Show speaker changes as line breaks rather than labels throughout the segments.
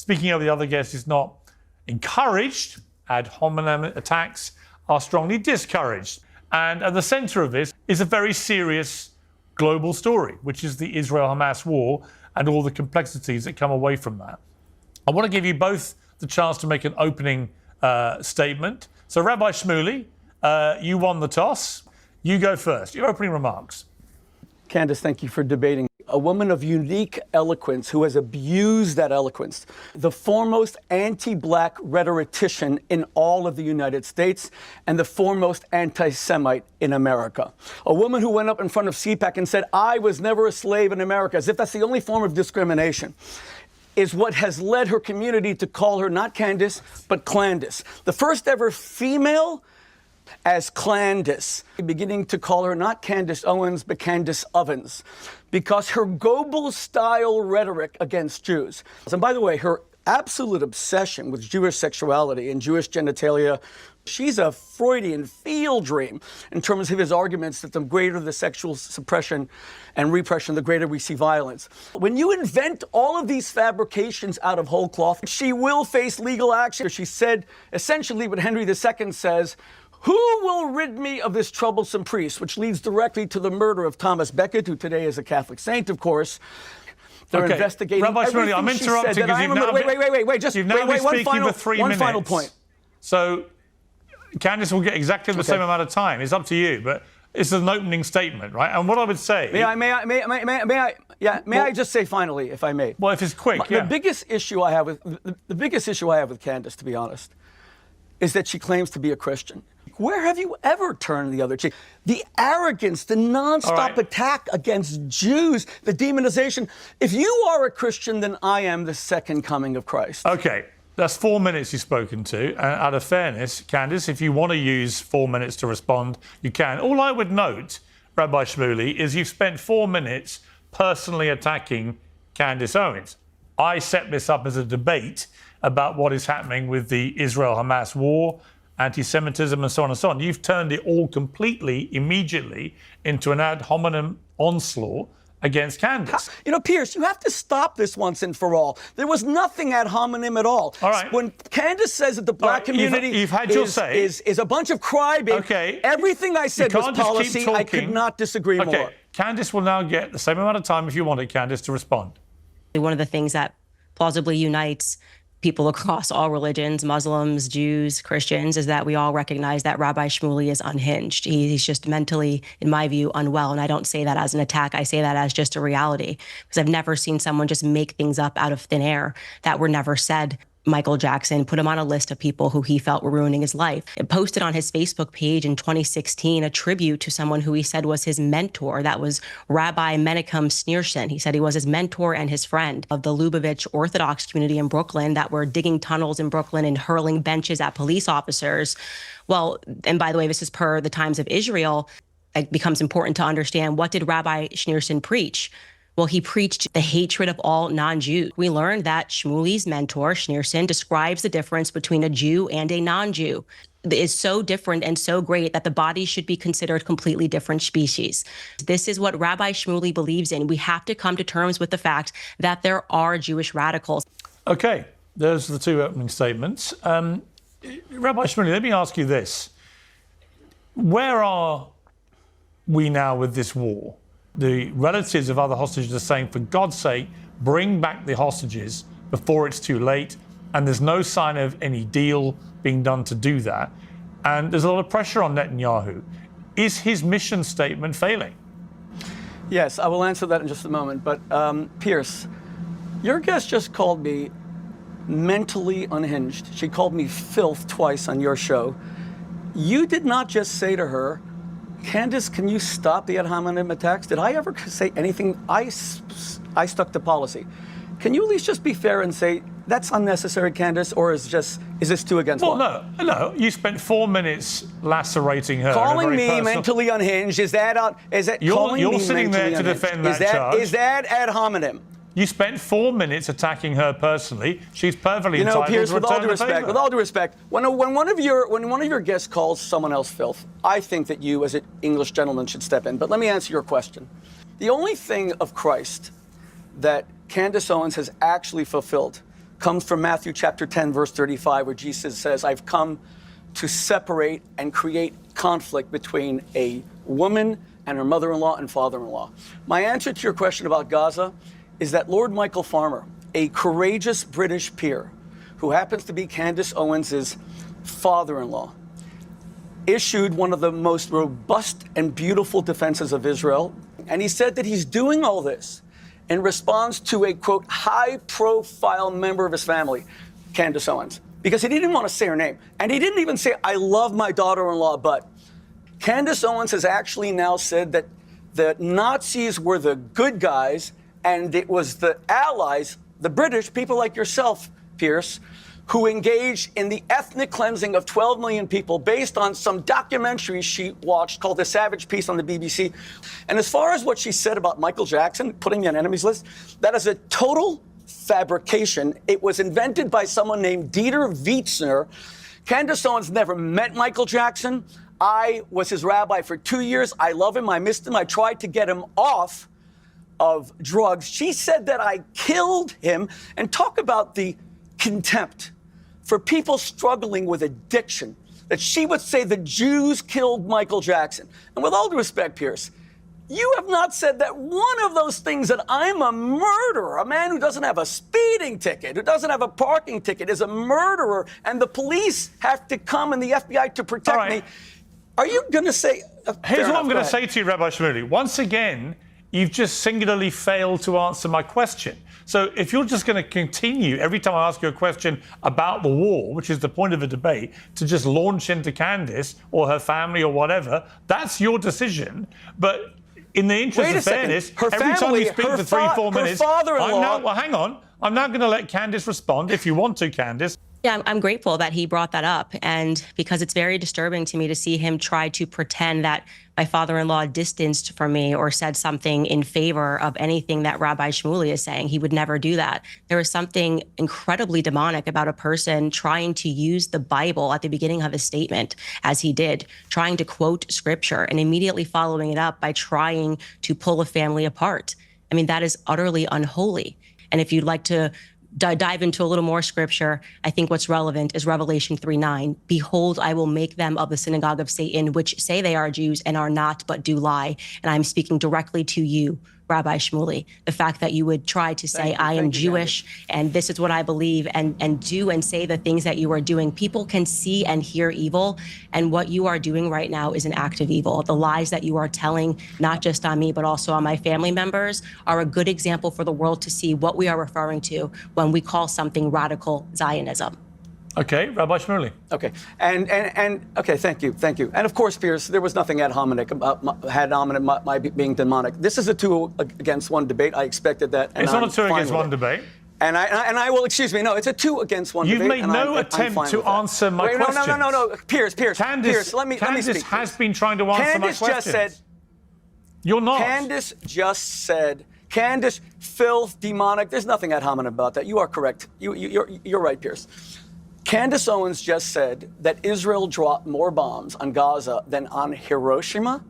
speaking of the other guests, is not encouraged. Ad hominem attacks are strongly discouraged. And at the centre of this is a very serious global story, which is the Israel-Hamas war and all the complexities that come away from that. I want to give you both the chance to make an opening statement. So, Rabbi Shmuley, you won the toss. You go first. Your opening remarks.
Candace, thank you for debating. A woman of unique eloquence who has abused that eloquence. The foremost anti-black rhetorician in all of the United States and the foremost anti-Semite in America. A woman who went up in front of CPAC and said, I was never a slave in America, as if that's the only form of discrimination, is what has led her community to call her not Candace, but Candace. The first ever female as Candace, beginning to call her not Candace Owens, but Candace Ovens, because her Goebbels-style rhetoric against Jews. And by the way, her absolute obsession with Jewish sexuality and Jewish genitalia, she's a Freudian field dream in terms of his arguments that the greater the sexual suppression and repression, the greater we see violence. When you invent all of these fabrications out of whole cloth, she will face legal action. She said essentially what Henry II says, who will rid me of this troublesome priest? Which leads directly to the murder of Thomas Becket, who today is a Catholic saint, of course. They're investigating
Rabbi Shmuley, I'm interrupting because you've now been speaking for 3 minutes.
One final point.
So Candace will get exactly the same amount of time. It's up to you, but it's an opening statement, right? And what I would say...
May I just say finally, if I may?
Well, if it's quick,
The biggest issue I have with Candace, to be honest, is that she claims to be a Christian. Where have you ever turned the other cheek? The arrogance, the nonstop attack against Jews, the demonization. If you are a Christian, then I am the second coming of Christ.
Okay, that's 4 minutes you've spoken to. And out of fairness, Candace, if you want to use 4 minutes to respond, you can. All I would note, Rabbi Shmuley, is you've spent 4 minutes personally attacking Candace Owens. I set this up as a debate about what is happening with the Israel-Hamas war, anti-Semitism, and so on and so on. You've turned it all completely, immediately, into an ad hominem onslaught against Candace.
You know, Piers, you have to stop this once and for all. There was nothing ad hominem at all.
All right.
When Candace says that the black community
you've had your say.
Is a bunch of crybabies, everything I said was policy. I could not disagree more.
Candace will now get the same amount of time, if you want it, Candace, to respond.
One of the things that plausibly unites people across all religions, Muslims, Jews, Christians, is that we all recognize that Rabbi Shmuley is unhinged. He's just mentally, in my view, unwell. And I don't say that as an attack. I say that as just a reality, because I've never seen someone just make things up out of thin air that were never said. Michael Jackson put him on a list of people who he felt were ruining his life. It posted on his Facebook page in 2016 a tribute to someone who he said was his mentor. That was Rabbi Menachem Schneerson. He said he was his mentor and his friend of the Lubavitch Orthodox community in Brooklyn that were digging tunnels in Brooklyn and hurling benches at police officers. Well, and by the way, this is per the Times of Israel. It becomes important to understand, what did Rabbi Schneerson preach? Well, he preached the hatred of all non-Jews. We learned that Shmuley's mentor, Schneerson, describes the difference between a Jew and a non-Jew. It is so different and so great that the bodies should be considered completely different species. This is what Rabbi Shmuley believes in. We have to come to terms with the fact that there are Jewish radicals.
Okay, those are the two opening statements. Rabbi Shmuley, let me ask you this. Where are we now with this war? The relatives of other hostages are saying, for God's sake, bring back the hostages before it's too late. And there's no sign of any deal being done to do that. And there's a lot of pressure on Netanyahu. Is his mission statement failing?
Yes, I will answer that in just a moment. But Piers, your guest just called me mentally unhinged. She called me filth twice on your show. You did not just say to her, Candace, can you stop the ad hominem attacks? Did I ever say anything? I stuck to policy. Can you at least just be fair and say that's unnecessary, Candace, or is this too against law?
No. You spent 4 minutes lacerating her.
Calling me mentally unhinged, is that
you're sitting there to defend that charge?
Is that ad hominem?
You spent 4 minutes attacking her personally. She's perfectly entitled
Piers,
to return the favor.
With all due respect, when one of your guests calls someone else filth, I think that you, as an English gentleman, should step in. But let me answer your question. The only thing of Christ that Candace Owens has actually fulfilled comes from Matthew chapter 10, verse 35, where Jesus says, I've come to separate and create conflict between a woman and her mother-in-law and father-in-law. My answer to your question about Gaza is that Lord Michael Farmer, a courageous British peer who happens to be Candace Owens' father-in-law, issued one of the most robust and beautiful defenses of Israel. And he said that he's doing all this in response to a, quote, high-profile member of his family, Candace Owens, because he didn't want to say her name. And he didn't even say, I love my daughter-in-law, but Candace Owens has actually now said that the Nazis were the good guys and it was the allies, the British, people like yourself, Piers, who engaged in the ethnic cleansing of 12 million people based on some documentary she watched called The Savage Peace on the BBC. And as far as what she said about Michael Jackson, putting me on enemies list, that is a total fabrication. It was invented by someone named Dieter Wietzner. Candace Owens never met Michael Jackson. I was his rabbi for 2 years. I love him. I missed him. I tried to get him off of drugs. She said that I killed him. And talk about the contempt for people struggling with addiction, that she would say the Jews killed Michael Jackson. And with all due respect, Piers, you have not said that one of those things, that I'm a murderer, a man who doesn't have a speeding ticket, who doesn't have a parking ticket, is a murderer, and the police have to come and the FBI to protect me. Are you going to say...
Here's what I'm going to say to you, Rabbi Shmuley. Once again, you've just singularly failed to answer my question. So if you're just going to continue every time I ask you a question about the war, which is the point of the debate, to just launch into Candace or her family or whatever, that's your decision. But in the interest of fairness, every time you speak for 3-4 minutes, hang on. I'm now going to let Candace respond if you want to, Candace.
Yeah, I'm grateful that he brought that up, and because it's very disturbing to me to see him try to pretend that my father-in-law distanced from me or said something in favor of anything that Rabbi Shmuley is saying. He would never do that. There is something incredibly demonic about a person trying to use the Bible at the beginning of his statement, as he did, trying to quote scripture and immediately following it up by trying to pull a family apart. I mean, that is utterly unholy. And if you'd like to dive into a little more scripture, I think what's relevant is Revelation 3:9. Behold, I will make them of the synagogue of Satan, which say they are Jews and are not, but do lie. And I'm speaking directly to you, Rabbi Shmuley. The fact that you would try to say, I am Jewish and this is what I believe, and do and say the things that you are doing. People can see and hear evil, and what you are doing right now is an act of evil. The lies that you are telling, not just on me, but also on my family members, are a good example for the world to see what we are referring to when we call something radical Zionism.
Okay, Rabbi Shmuley.
Okay, and okay, thank you. And of course, Piers, there was nothing ad hominem about my being demonic. This is a 2 against 1 debate. I expected that. And
it's not a 2 against 1 debate.
And I will, excuse me, no, it's a 2 against 1 debate.
You've made no attempt to answer my question.
No, Piers,
Candace,
let me speak.
Has been trying to answer my question.
Candace just said,
you're not.
Candace just said, Candace, filth, demonic. There's nothing ad hominem about that. You are correct. You're right, Piers. Candace Owens just said that Israel dropped more bombs on Gaza than on Hiroshima.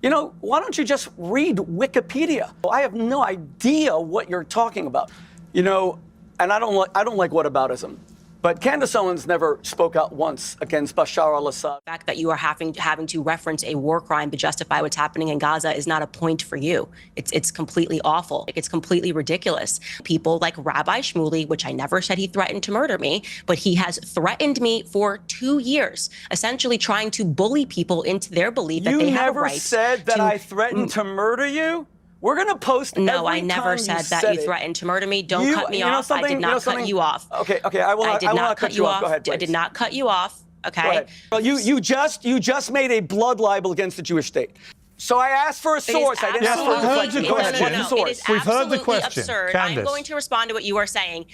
You know, why don't you just read Wikipedia? I have no idea what you're talking about. You know, and I don't like whataboutism. But Candace Owens never spoke out once against Bashar al-Assad.
The fact that you are having to reference a war crime to justify what's happening in Gaza is not a point for you. It's completely awful. It's completely ridiculous. People like Rabbi Shmuley, which I never said he threatened to murder me, but he has threatened me for 2 years, essentially trying to bully people into their belief that they have a right.
You never said that I threatened to murder you? We're going to post
No, I never said that you threatened to murder me. Don't cut me off. I did not cut you off.
Okay, I will not cut you off. Go ahead, please.
I did not cut you off, okay?
Go ahead. Well, you just made a blood libel against the Jewish state. So I asked for a source. I didn't ask for a deflection. Go ahead.
No. It is
We've heard the
absolutely
question.
Absurd.
Candace.
I'm going to respond to what you are saying.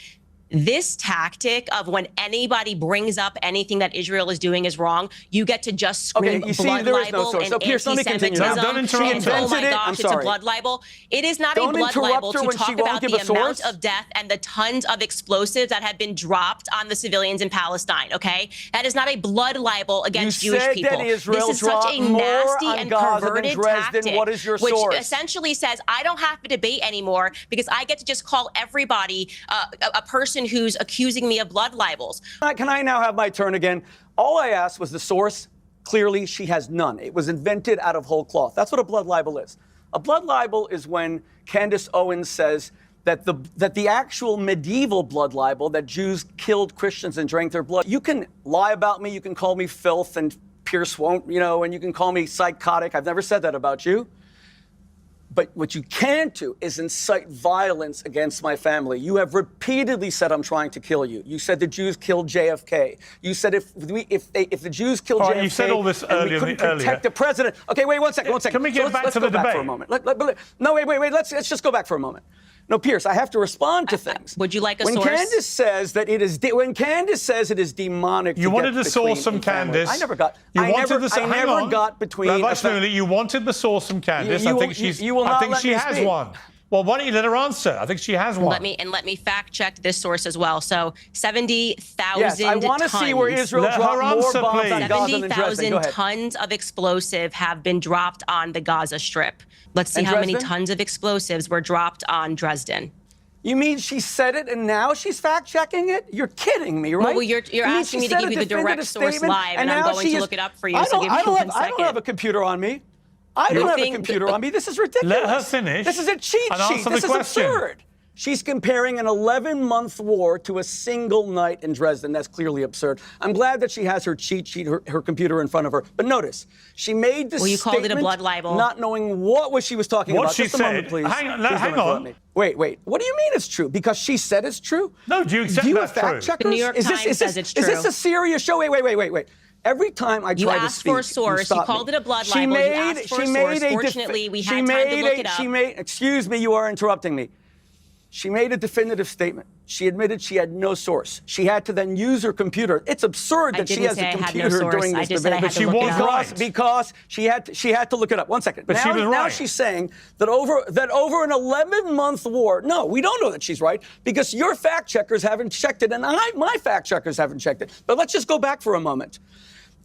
This tactic of when anybody brings up anything that Israel is doing is wrong, you get to just scream blood libel and anti-Semitism.
Don't interrupt her.
Oh my gosh, it's a blood libel. It is not a blood libel to talk about the amount of death and the tons of explosives that have been dropped on the civilians in Palestine, okay? That is not a blood libel against Jewish people.
This is such a nasty and perverted tactic, which essentially says, I don't have to debate anymore because I get to just call everybody a person
person who's accusing me of blood libels.
Can I now have my turn again? All I asked was the source. Clearly, she has none. It was invented out of whole cloth. That's what a blood libel is. A blood libel is when Candace Owens says that the actual medieval blood libel, that Jews killed Christians and drank their blood. You can lie about me, you can call me filth, and Piers won't, and you can call me psychotic. I've never said that about you. But what you can't do is incite violence against my family. You have repeatedly said I'm trying to kill you. You said the Jews killed JFK. You said if the Jews killed JFK,
you said all this earlier.
We couldn't protect the president. Okay, wait one second.
Can we get back to the debate
for a moment? No, wait. Let's just go back for a moment. No, Piers, I have to respond to things.
Would you like a source?
When Candace says it is demonic.
You wanted the source from Candace.
I never got.
You
I
wanted
never got between.
Rabbi Shmuley, you wanted the source from Candace. I think she has one. Well, why don't you let her answer? I think she has one.
Let me fact check this source as well. So 70,000
Yes, I want to see where Israel dropped more bombs on Gaza than Dresden.
70,000 tons of explosive have been dropped on the Gaza Strip. Let's see how many tons of explosives were dropped on Dresden.
You mean she said it and now she's fact-checking it? You're kidding me, right?
Well, you're asking me to give you the direct source live, and I'm going to look it up for you. So give me 1 second.
I don't have a computer on me. I don't have a computer on me. This is ridiculous.
Let her finish.
This is a cheat sheet. This is absurd. She's comparing an 11-month war to a single night in Dresden. That's clearly absurd. I'm glad that she has her cheat sheet, her computer in front of her. But notice, she made this
you
statement
called it a blood libel.
not knowing what she was talking about.
What she
Just a
said.
moment, please.
Hang
Please
on.
Wait. What do you mean it's true? Because she said it's true?
No, do you accept
you
that's
have fact
true?
checkers?
The New York Times says it's true.
Is this a serious show? Wait. Every time I try to speak,
you asked for a source. You called it a blood libel. You asked for a source. Fortunately, we had time to look it up.
Excuse me, you are interrupting me. She made a definitive statement. She admitted she had no source. She had to then use her computer. It's absurd that she has a computer during this debate.
But she was
right.
Because she had to look it up. 1 second.
But she was right.
Now she's saying that over an 11-month war. No, we don't know that she's right because your fact checkers haven't checked it, and my fact checkers haven't checked it. But let's just go back for a moment.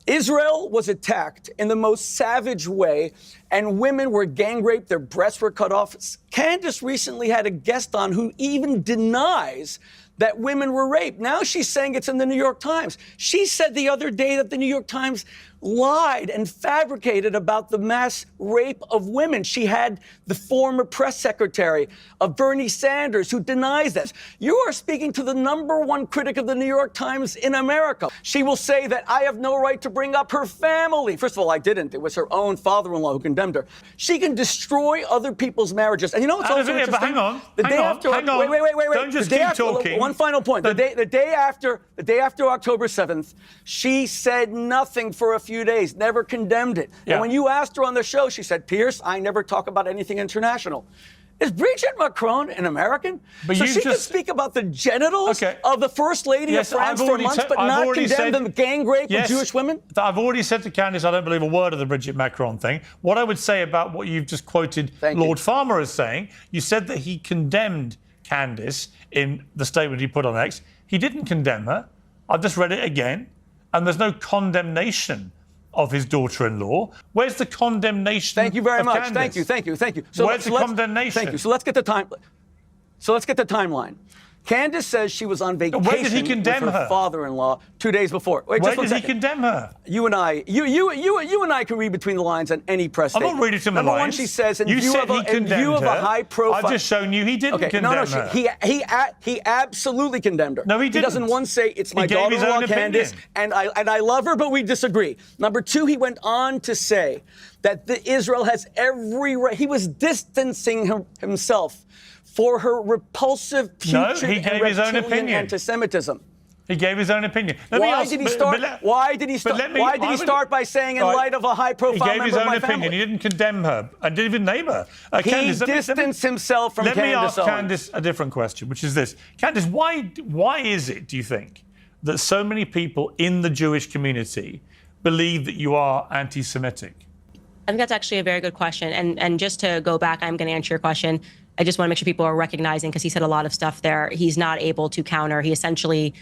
Israel was attacked in the most savage way, and women were gang raped, their breasts were cut off. Candace recently had a guest on who even denies that women were raped. Now she's saying it's in the New York Times. She said the other day that the New York Times lied and fabricated about the mass rape of women. She had the former press secretary of Bernie Sanders who denies this. You are speaking to the #1 critic of the New York Times in America. She will say that I have no right to bring up her family. First of all, I didn't. It was her own father-in-law who condemned her. She can destroy other people's marriages. And you know what's also interesting?
But hang on.
Wait.
Don't just keep talking.
One final point. The day after October 7th, she said nothing for a few days, never condemned it.
Yeah.
And when you asked her on the show, she said, Piers, I never talk about anything international. Is Brigitte Macron an American?
But
so
you
she can
just
speak about the genitals of the First Lady of France for months, but not condemn the gang rape of Jewish women?
I've already said to Candace, I don't believe a word of the Brigitte Macron thing. What I would say about what you've just quoted Lord Farmer as saying, you said that he condemned Candace in the statement he put on X. He didn't condemn her. I've just read it again, and there's no condemnation of his daughter-in-law. Where's the condemnation?
Thank you very much.
Candace?
Thank you.
So where's the condemnation?
Thank you. So let's get the timeline. Candace says she was on vacation
Where did he condemn
with her father-in-law 2 days before. Wait,
Where did he condemn her?
You and I can read between the lines on any press statement.
I'm not reading between the lines.
Number one, she says, in
you
view
said
of
he condemned
a high-profile...
I've just shown you he didn't condemn her.
He absolutely condemned her.
No, he didn't.
He doesn't once say, it's my daughter-in-law, Candace, and I love her, but we disagree. Number two, he went on to say that Israel has every right... He was distancing himself for her repulsive putrid and reptilian anti-Semitism.
He gave his own opinion.
Why did he start by saying, in light of a high-profile member of my family?
He gave his own opinion. He didn't condemn her. I didn't even name her.
He distanced himself from Candace.
Let me ask Candace a different question, which is this. Candace, why is it, do you think, that so many people in the Jewish community believe that you are anti-Semitic?
I think that's actually a very good question. And just to go back, I'm going to answer your question. I just want to make sure people are recognizing, because he said a lot of stuff there, he's not able to counter. He essentially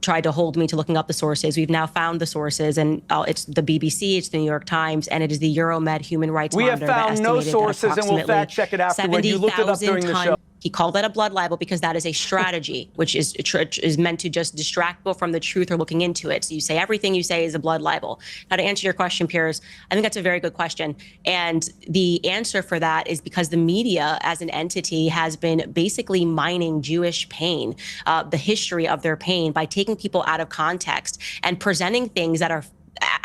tried to hold me to looking up the sources. We've now found the sources, and it's the BBC, it's the New York Times, and it is the Euromed Human Rights Monitor.
We have found no sources, and we'll fact check it afterward. You looked it up during the show.
He called that a blood libel because that is a strategy, which is meant to just distract people from the truth or looking into it. So you say everything you say is a blood libel. Now, to answer your question, Piers, I think that's a very good question. And the answer for that is because the media as an entity has been basically mining Jewish pain, the history of their pain, by taking people out of context and presenting things that are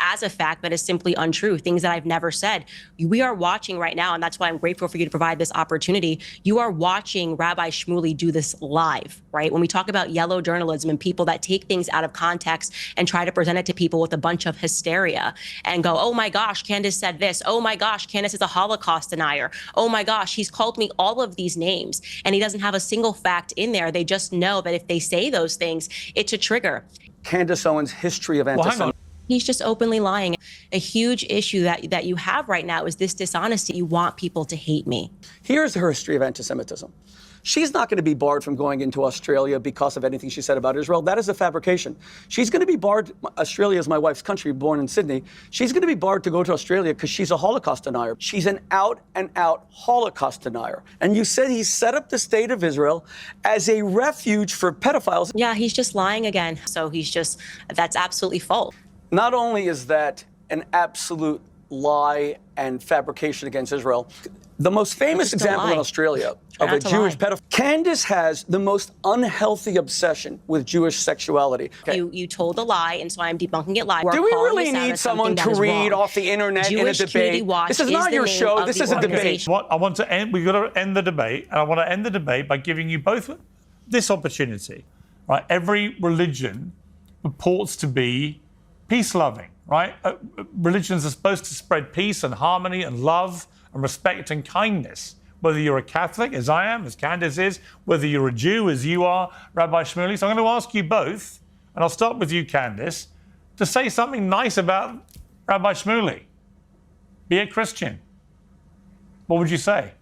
as a fact that is simply untrue, things that I've never said. We are watching right now, and that's why I'm grateful for you to provide this opportunity. You are watching Rabbi Shmuley do this live, right? When we talk about yellow journalism and people that take things out of context and try to present it to people with a bunch of hysteria and go, oh my gosh, Candace said this. Oh my gosh, Candace is a Holocaust denier. Oh my gosh, he's called me all of these names, and he doesn't have a single fact in there. They just know that if they say those things, it's a trigger.
Candace Owens' history of antisemitism.
He's just openly lying. A huge issue that you have right now is this dishonesty. You want people to hate me.
Here's her history of anti-Semitism. She's not going to be barred from going into Australia because of anything she said about Israel. That is a fabrication. She's going to be barred. Australia is my wife's country, born in Sydney. She's going to be barred to go to Australia because she's a Holocaust denier. She's an out-and-out Holocaust denier. And you said he set up the state of Israel as a refuge for pedophiles.
Yeah, he's just lying again. So that's absolutely false.
Not only is that an absolute lie and fabrication against Israel, the most famous example in Australia of a Jewish pedophile. Candace has the most unhealthy obsession with Jewish sexuality. Okay.
You told a lie, and so I'm debunking it live.
Do we really need someone to read off the internet in a debate? This is not your show. This is a debate.
What I want to end, we've got to end the debate, and I want to end the debate by giving you both this opportunity. Right? Every religion purports to be peace-loving, right? Religions are supposed to spread peace and harmony and love and respect and kindness. Whether you're a Catholic, as I am, as Candace is, whether you're a Jew, as you are, Rabbi Shmuley. So I'm going to ask you both, and I'll start with you, Candace, to say something nice about Rabbi Shmuley. Be a Christian. What would you say?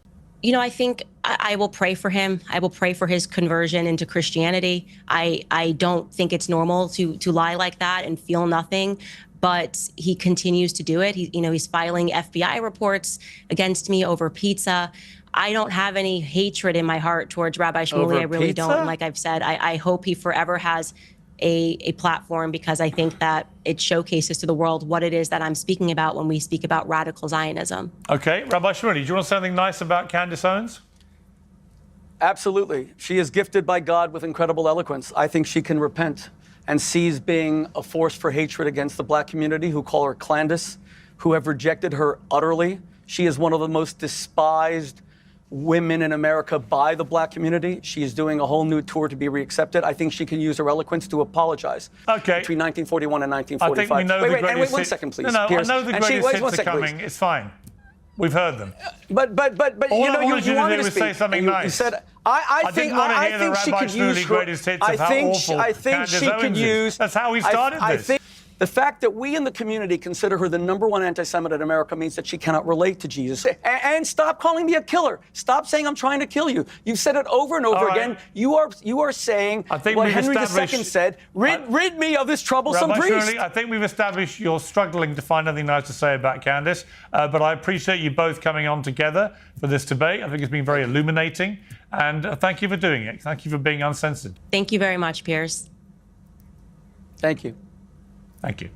You know, I think I will pray for him. I will pray for his conversion into Christianity. I don't think it's normal to lie like that and feel nothing, but he continues to do it. He's filing FBI reports against me over pizza. I don't have any hatred in my heart towards Rabbi Shmuley. I really don't. And like I've said, I hope he forever has a platform, because I think that it showcases to the world what it is that I'm speaking about when we speak about radical Zionism.
Okay, Rabbi Shmuley, do you want to say something nice about Candace Owens?
Absolutely. She is gifted by God with incredible eloquence. I think she can repent and cease being a force for hatred against the black community who call her Candace, who have rejected her utterly. She is one of the most despised women in America by the black community. She is doing a whole new tour to be reaccepted. I think she can use her eloquence to apologize.
Okay.
Between 1941 and 1945.
I think we know
wait one second, please.
No,
Piers.
I know the greatest hits are coming.
Please.
It's fine. We've heard them.
But
All
you know,
I wanted
you
to
wanted
do
to
was
speak.
say something
you,
nice.
You said I think she could use her.
Greatest hits of how awful
I think
Candace
she
Owens
could
is.
use.
That's how he started
I
this.
think the fact that we in the community consider her the #1 anti-Semite in America means that she cannot relate to Jesus. And stop calling me a killer. Stop saying I'm trying to kill you. You've said it over and over again. You are saying what Henry II said. Rid me of this troublesome priest.
Shmuley, I think we've established you're struggling to find anything nice to say about Candace, but I appreciate you both coming on together for this debate. I think it's been very illuminating, and thank you for doing it. Thank you for being uncensored.
Thank you very much, Piers.
Thank you.
Thank you.